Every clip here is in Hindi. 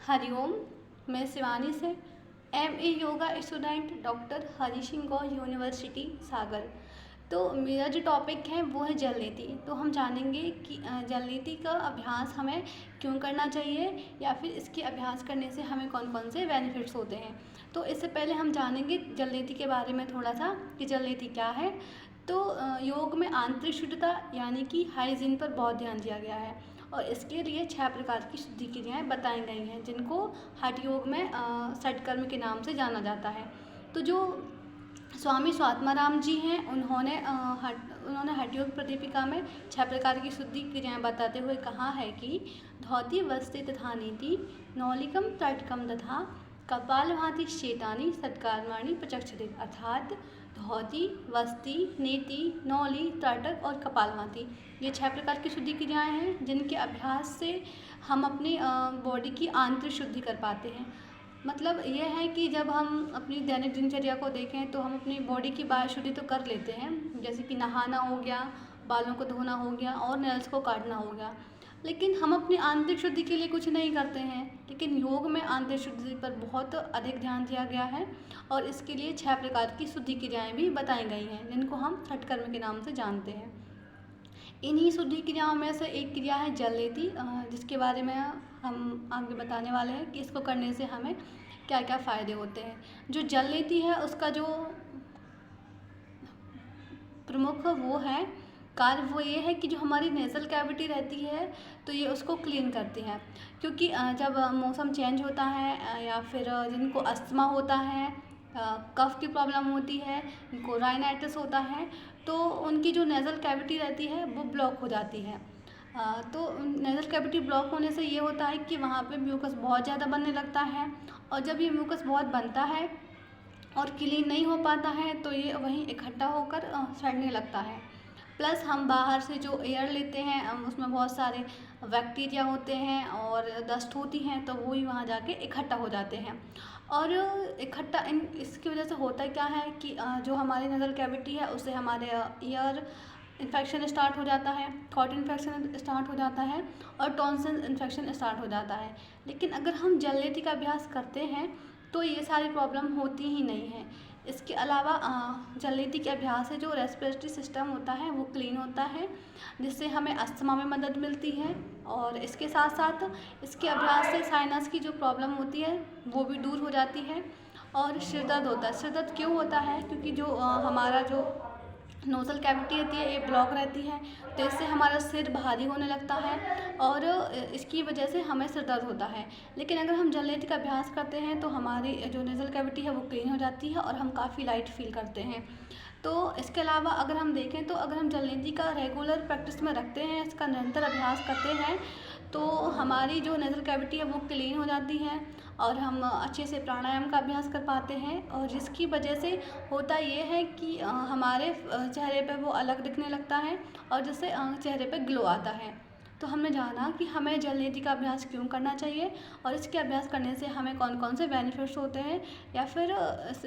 हरिओम। मैं शिवानी से MA yoga student doctor Hari Singh गौर यूनिवर्सिटी सागर। तो मेरा जो टॉपिक है वो है जल नीति। तो हम जानेंगे कि जल नीति का अभ्यास हमें क्यों करना चाहिए या फिर इसके अभ्यास करने से हमें कौन कौन से बेनिफिट्स होते हैं। तो इससे पहले हम जानेंगे जल नीति के बारे में थोड़ा सा कि जल नीति क्या है। तो योग में आंतरिक शुद्धता यानी कि हाइजीन पर बहुत ध्यान दिया गया है और इसके लिए 6 प्रकार की शुद्धि क्रियाएँ बताई गई हैं जिनको हठ योग में षटकर्म के नाम से जाना जाता है। तो जो स्वामी स्वात्माराम जी हैं उन्होंने हठ योग प्रदीपिका में 6 प्रकार की शुद्धि क्रियाएँ बताते हुए कहा है कि धौति वस्ति तथा नीति नौलिकम तटकम तथा कपालभाति चेतानी सत्कर्माणि प्रचक्षते, अर्थात धौति वस्ति नीति नौली त्रटक और कपालभाति ये 6 प्रकार की शुद्धि क्रियाएँ हैं जिनके अभ्यास से हम अपनी बॉडी की आंतरिक शुद्धि कर पाते हैं। मतलब ये है कि जब हम अपनी दैनिक दिनचर्या को देखें तो हम अपनी बॉडी की बाहर शुद्धि तो कर लेते हैं, जैसे कि नहाना हो गया, बालों को धोना हो गया और नेल्स को काटना हो गया, लेकिन हम अपनी आंतरिक शुद्धि के लिए कुछ नहीं करते हैं। लेकिन योग में आंतरिक शुद्धि पर बहुत अधिक ध्यान दिया गया है और इसके लिए 6 प्रकार की शुद्धि क्रियाएँ भी बताई गई हैं जिनको हम षटकर्म के नाम से जानते हैं। इन्हीं शुद्धि क्रियाओं में से एक क्रिया है जल नीति, जिसके बारे में हम आगे बताने वाले हैं कि इसको करने से हमें क्या क्या फ़ायदे होते हैं। जो जल नीति है उसका जो प्रमुख वो है कार्य वो ये है कि जो हमारी नेज़ल कैविटी रहती है तो ये उसको क्लीन करती है, क्योंकि जब मौसम चेंज होता है या फिर जिनको अस्थमा होता है, कफ की प्रॉब्लम होती है, जिनको राइनाइटिस होता है, तो उनकी जो नेज़ल कैविटी रहती है वो ब्लॉक हो जाती है। तो नेज़ल कैविटी ब्लॉक होने से ये होता है कि वहाँ पे म्यूकस बहुत ज़्यादा बनने लगता है और जब ये म्यूकस बहुत बनता है और क्लीन नहीं हो पाता है तो ये वहीं इकट्ठा होकर सड़ने लगता है। प्लस हम बाहर से जो एयर लेते हैं उसमें बहुत सारे बैक्टीरिया होते हैं और डस्ट होती हैं तो वो ही वहाँ जाके इकट्ठा हो जाते हैं और इकट्ठा इसकी वजह से होता क्या है कि जो हमारी नेज़ल कैविटी है उससे हमारे ईयर इन्फेक्शन स्टार्ट हो जाता है, थ्रोट इन्फेक्शन स्टार्ट हो जाता है और टॉन्सिल इन्फेक्शन स्टार्ट हो जाता है। लेकिन अगर हम जल नीति का अभ्यास करते हैं तो ये सारी प्रॉब्लम होती ही नहीं है। इसके अलावा जल नीति के अभ्यास से जो रेस्पिरेटरी सिस्टम होता है वो क्लीन होता है, जिससे हमें अस्थमा में मदद मिलती है और इसके साथ साथ इसके अभ्यास से साइनस की जो प्रॉब्लम होती है वो भी दूर हो जाती है और सिर दर्द होता है। सिर दर्द क्यों होता है? क्योंकि जो हमारा जो नोज़ल कैविटी रहती है ये ब्लॉक रहती है तो इससे हमारा सिर भारी होने लगता है और इसकी वजह से हमें सिर दर्द होता है। लेकिन अगर हम जल नीति का अभ्यास करते हैं तो हमारी जो नेज़ल कैविटी है वो क्लीन हो जाती है और हम काफ़ी लाइट फील करते हैं। तो इसके अलावा अगर हम देखें तो अगर हम जल नीति का रेगुलर प्रैक्टिस में रखते हैं, इसका निरंतर अभ्यास करते हैं तो हमारी जो नेज़ल कैविटी है वो क्लीन हो जाती है और हम अच्छे से प्राणायाम का अभ्यास कर पाते हैं और जिसकी वजह से होता ये है कि हमारे चेहरे पे वो अलग दिखने लगता है और जिससे चेहरे पे ग्लो आता है। तो हमने जाना कि हमें जल नीति का अभ्यास क्यों करना चाहिए और इसके अभ्यास करने से हमें कौन कौन से बेनिफिट्स होते हैं या फिर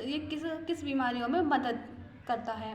ये किस किस बीमारियों में मदद करता है।